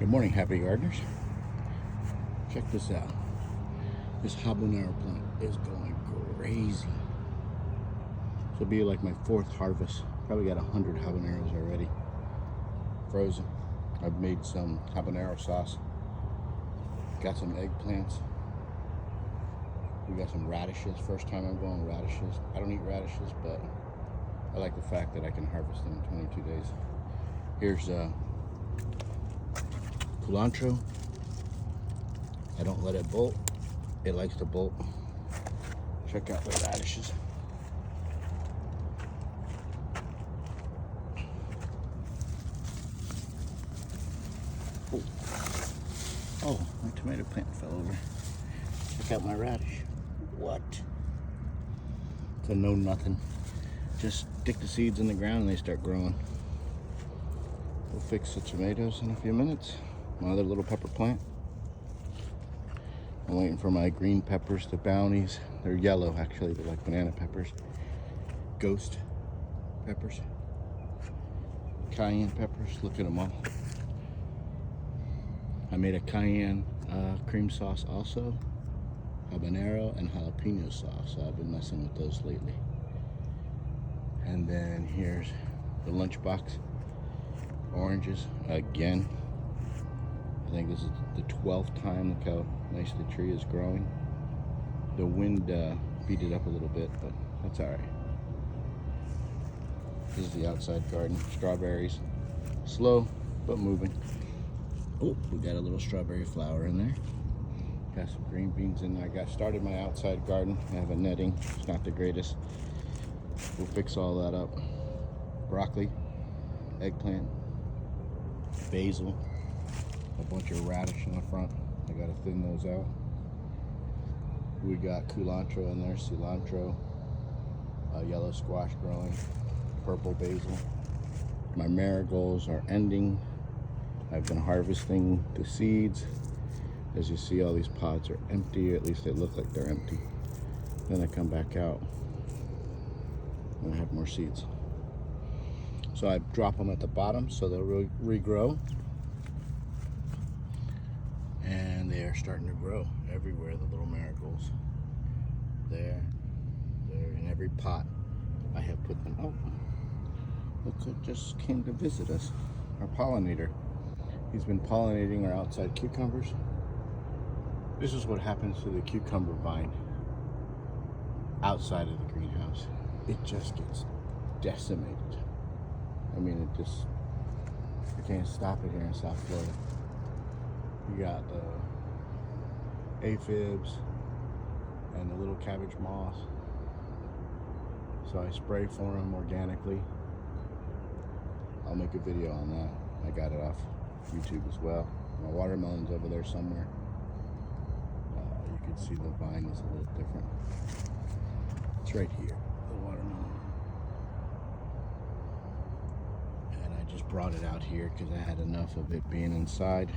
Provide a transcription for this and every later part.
Good morning, happy gardeners. Check this out. This habanero plant is going crazy. This will be like my fourth harvest. Probably got 100 habaneros already. Frozen. I've made some habanero sauce. Got some eggplants. We got some radishes. First time I'm going radishes. I don't eat radishes, but I like the fact that I can harvest them in 22 days. Here's cilantro. I don't let it bolt. It likes to bolt. Check out the radishes. Oh, my tomato plant fell over. Check out my radish. What? It's a no nothing. Just stick the seeds in the ground and they start growing. We'll fix the tomatoes in a few minutes. My other little pepper plant. I'm waiting for my green peppers, the bounties. They're yellow actually, they're like banana peppers. Ghost peppers. Cayenne peppers, look at them all. I made a cayenne cream sauce also. Habanero and jalapeno sauce, so I've been messing with those lately. And then here's the lunchbox. Oranges again. I think this is the 12th time. Look how nice the tree is growing. The wind beat it up a little bit, but that's all right. This is the outside garden. Strawberries, slow but moving. Oh, we got a little strawberry flower in there. Got some green beans in there. I got started my outside garden. I have a netting. It's not the greatest. We'll fix all that up. Broccoli, eggplant, basil, a bunch of radish in the front. I gotta thin those out. We got cilantro in there, cilantro, yellow squash growing, purple basil. My marigolds are ending. I've been harvesting the seeds. As you see, all these pods are empty, or at least they look like they're empty. Then I come back out and I have more seeds. So I drop them at the bottom so they'll regrow. And they are starting to grow everywhere, the little marigolds. There, in every pot I have put them. Oh, look who just came to visit us, our pollinator. He's been pollinating our outside cucumbers. This is what happens to the cucumber vine outside of the greenhouse. It just gets decimated. I mean, you can't stop it here in South Florida. You got the aphids and the little cabbage moths. So I spray for them organically. I'll make a video on that. I got it off YouTube as well. My watermelon's over there somewhere. You can see the vine is a little different. It's right here, the watermelon. And I just brought it out here because I had enough of it being inside.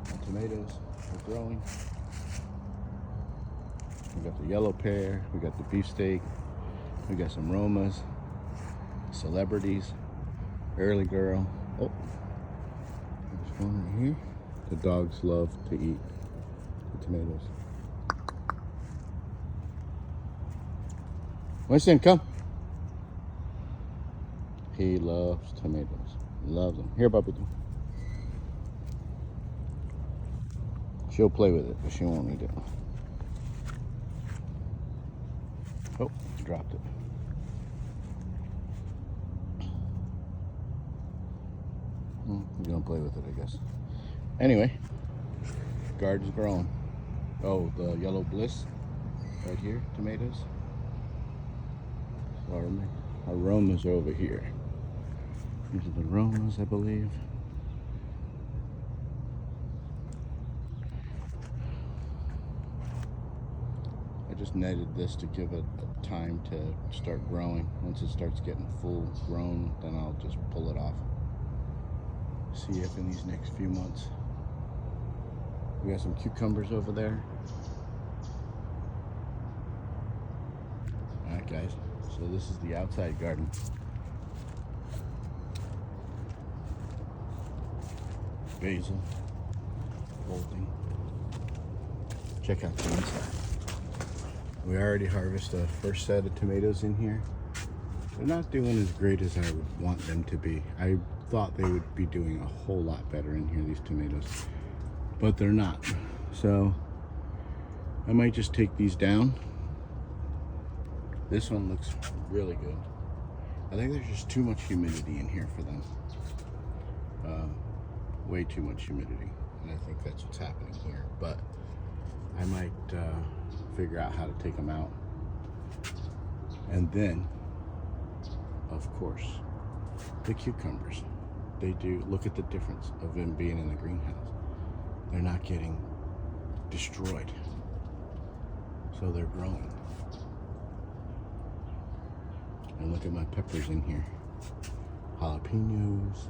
My tomatoes are growing. We got the yellow pear, we got the beefsteak, we got some Romas, celebrities, early girl. Oh, there's one right here. The dogs love to eat the tomatoes. Winston, come. He loves tomatoes. Loves them. Here, Bubba. She'll play with it, but she won't eat it. Oh, dropped it. We're gonna play with it, I guess. Anyway, garden's growing. Oh, the yellow bliss right here, tomatoes. So our aromas are over here. These are the aromas, I believe. I just netted this to give it time to start growing. Once it starts getting full grown, then I'll just pull it off. See if in these next few months. We got some cucumbers over there. Alright guys, so this is the outside garden. basil, folding. Check out the inside. We already harvested the first set of tomatoes in here. They're not doing as great as I would want them to be. I thought they would be doing a whole lot better in here, these tomatoes, but they're not. So I might just take these down. This one looks really good. I think there's just too much humidity in here for them. Way too much humidity, and I think that's what's happening here. But I might figure out how to take them out. And then, of course, the cucumbers. They do, look at the difference of them being in the greenhouse. They're not getting destroyed. So they're growing. And look at my peppers in here. Jalapenos,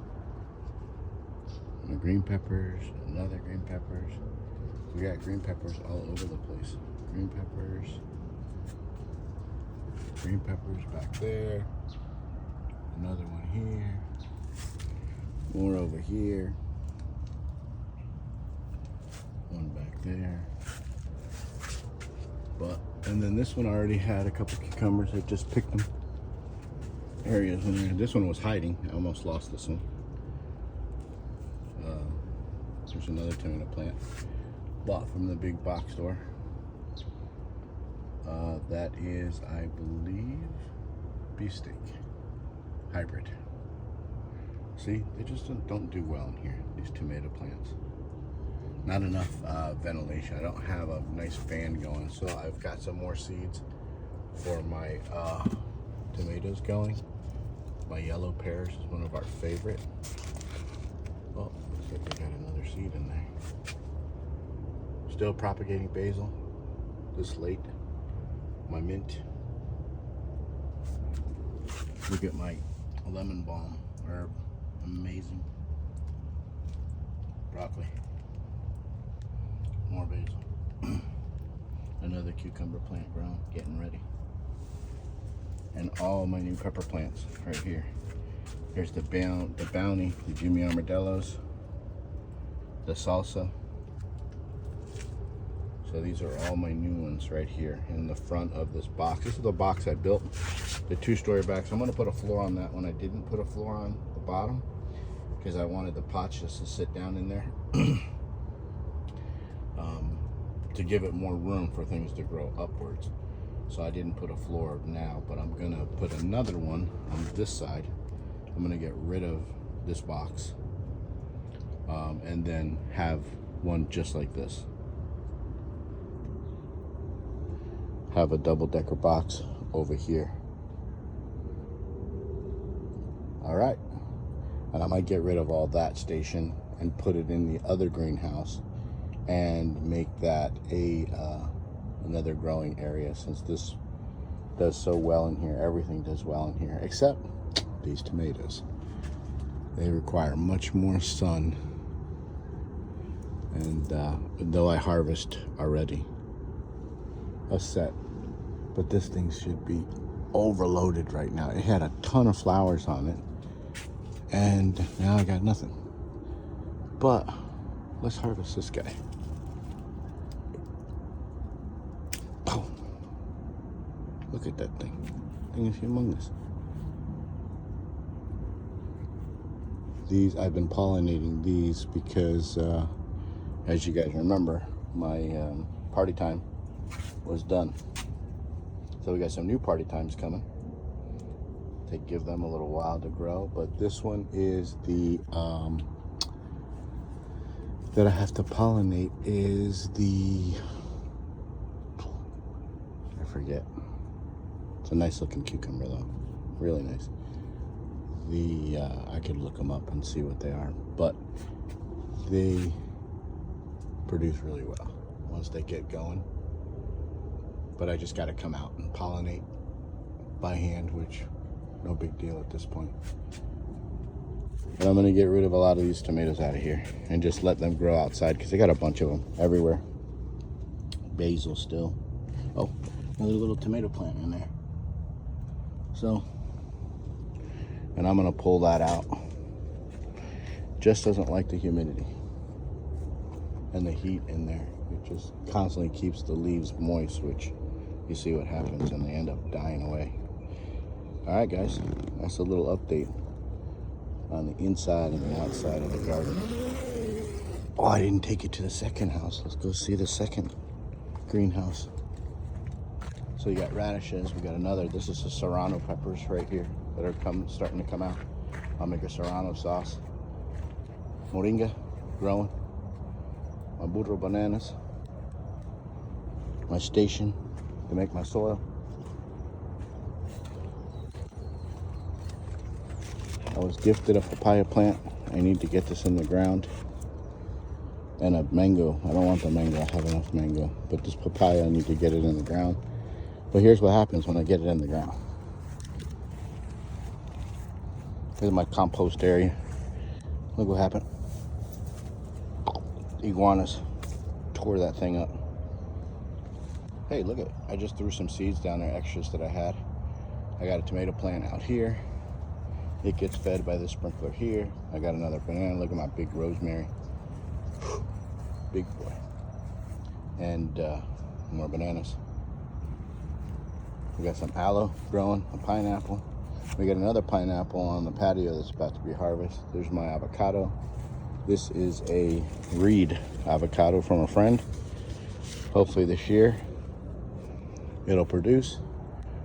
and green peppers, another green peppers. We got green peppers all over the place. Green peppers back there. Another one here. More over here. One back there. And then this one already had a couple cucumbers. I just picked them. Areas in there. This one was hiding. I almost lost this one. There's another tomato plant bought from the big box store. That is, I believe, beefsteak hybrid. See, they just don't do well in here, these tomato plants. Not enough ventilation. I don't have a nice fan going, so I've got some more seeds for my tomatoes going. My yellow pears is one of our favorite. Oh, looks like we got another seed in there. Still propagating basil this late. My mint. Look at my lemon balm herb. Amazing. Broccoli. More basil. Another cucumber plant grown, getting ready. And all my new pepper plants right here. Here's the bounty, the Jimmy Armadillos, the salsa. So these are all my new ones right here in the front of this box. This is the box I built, the 2-story box. I'm gonna put a floor on that one. I didn't put a floor on the bottom because I wanted the pots just to sit down in there to give it more room for things to grow upwards. So I didn't put a floor now, but I'm gonna put another one on this side. I'm gonna get rid of this box and then have one just like this. Have a double-decker box over here. All right, and I might get rid of all that station and put it in the other greenhouse and make that a another growing area, since this does so well in here. Everything does well in here except these tomatoes. They require much more sun, and though I harvest already a set, but this thing should be overloaded right now. It had a ton of flowers on it, and now I got nothing. But let's harvest this guy. Oh, look at that thing. Thing is humongous. These, I've been pollinating these because as you guys remember, my party time was done. So we got some new party times coming to give them a little while to grow. But this one is the that I have to pollinate is the, I forget. It's a nice looking cucumber though, really nice. The I could look them up and see what they are, but they produce really well once they get going. But I just got to come out and pollinate by hand, which no big deal at this point. And I'm going to get rid of a lot of these tomatoes out of here and just let them grow outside because they got a bunch of them everywhere. Basil still. Oh, another little tomato plant in there. So, and I'm going to pull that out. Just doesn't like the humidity. and the heat in there. It just constantly keeps the leaves moist, which you see what happens, and they end up dying away. All right, guys, that's a little update on the inside and the outside of the garden. Oh, I didn't take it to the second house. Let's go see the second greenhouse. So you got radishes, we got another, this is the serrano peppers right here that are starting to come out. I'll make a serrano sauce. Moringa, growing. My burro bananas. My station to make my soil. I was gifted a papaya plant. I need to get this in the ground. And a mango. I don't want the mango, I have enough mango. But this papaya, I need to get it in the ground. But here's what happens when I get it in the ground. Here's my compost area. Look what happened. Iguanas tore that thing up. Hey, look at it. I just threw some seeds down there, extras that I had. I got a tomato plant out here. It gets fed by this sprinkler here. I got another banana. Look at my big rosemary. Big boy. And more bananas. We got some aloe growing, a pineapple. We got another pineapple on the patio that's about to be harvested. There's my avocado. This is a reed avocado from a friend. Hopefully this year it'll produce.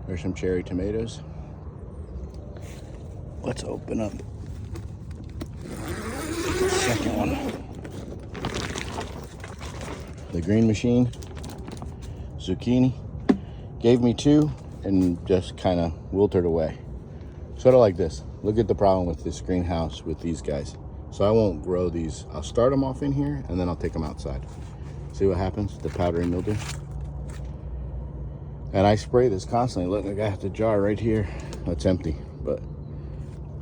There's some cherry tomatoes. Let's open up the second one. The green machine, zucchini. Gave me two and just kind of wilted away. Sort of like this. Look at the problem with this greenhouse with these guys. So I won't grow these. I'll start them off in here and then I'll take them outside. See what happens, the powdery mildew. And I spray this constantly. Look, I got the jar right here. It's empty, but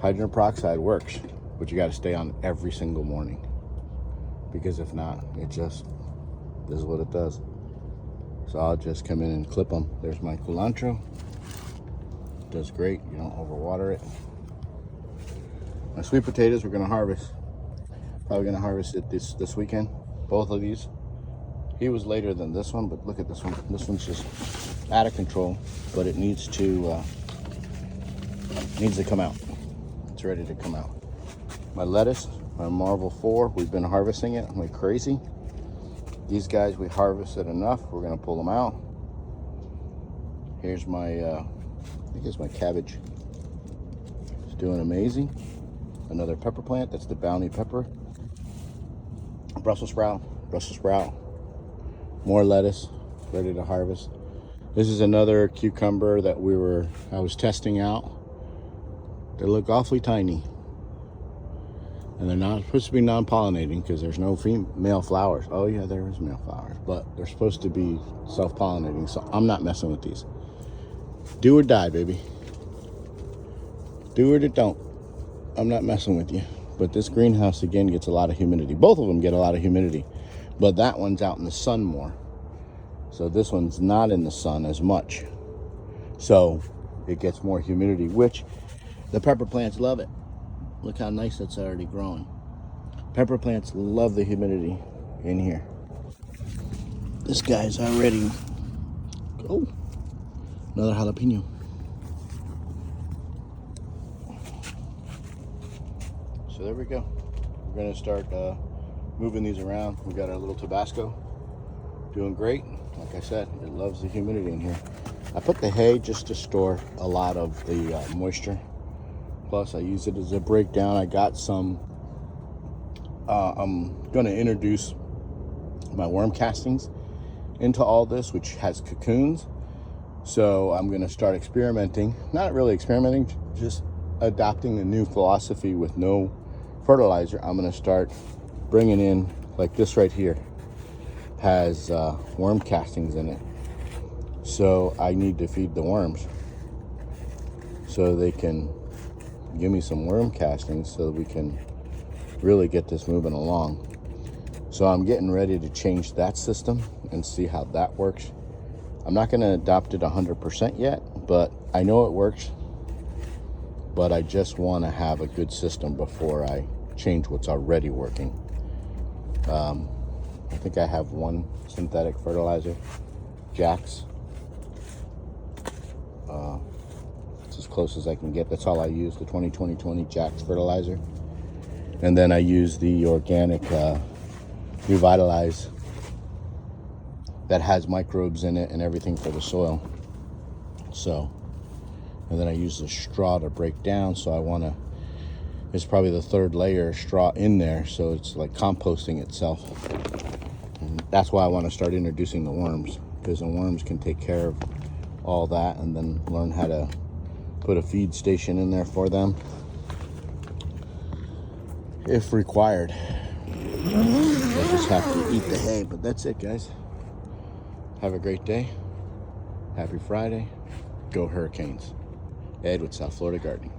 hydrogen peroxide works, but you got to stay on every single morning, because if not, it just, this is what it does. So I'll just come in and clip them. There's my culantro. Does great. You don't overwater it. My sweet potatoes we're gonna harvest. Probably gonna harvest it this weekend. Both of these. He was later than this one, but look at this one. This one's just out of control, but it needs to come out. It's ready to come out. My lettuce, my Marvel 4, we've been harvesting it like crazy. These guys, we harvested enough. We're gonna pull them out. Here's my, I think it's my cabbage. It's doing amazing. Another pepper plant, that's the bounty pepper. Brussels sprout. More lettuce, ready to harvest. This is another cucumber that I was testing out. They look awfully tiny. And they're not supposed to be non-pollinating because there's no male flowers. Oh yeah, there is male flowers, but they're supposed to be self-pollinating, so I'm not messing with these. Do or die, baby. Do it or don't. I'm not messing with you. But this greenhouse, again, gets a lot of humidity. Both of them get a lot of humidity, but that one's out in the sun more. So this one's not in the sun as much. So it gets more humidity, which the pepper plants love it. Look how nice that's already growing. Pepper plants love the humidity in here. This guy's already, oh, another jalapeno. So there we go. We're gonna start moving these around. We got our little Tabasco, doing great. Like I said, it loves the humidity in here. I put the hay just to store a lot of the moisture. Plus I use it as a breakdown. I got some, I'm gonna introduce my worm castings into all this, which has cocoons. So I'm gonna start experimenting, not really experimenting, just adopting a new philosophy with no fertilizer. I'm gonna start bringing in, like this right here, has worm castings in it. So I need to feed the worms so they can give me some worm castings so that we can really get this moving along. So I'm getting ready to change that system and see how that works. I'm not going to adopt it 100% yet, but I know it works. But I just want to have a good system before I change what's already working. I think I have one synthetic fertilizer, Jack's. It's as close as I can get. That's all I use, the 20-20-20 Jack's fertilizer. And then I use the organic Revitalize that has microbes in it and everything for the soil. So, and then I use the straw to break down. So I want to, it's probably the third layer of straw in there. So it's like composting itself. And that's why I want to start introducing the worms, because the worms can take care of all that, and then learn how to put a feed station in there for them if required. They just have to eat the hay, but that's it, guys. Have a great day. Happy Friday. Go Hurricanes. Ed with South Florida Gardening.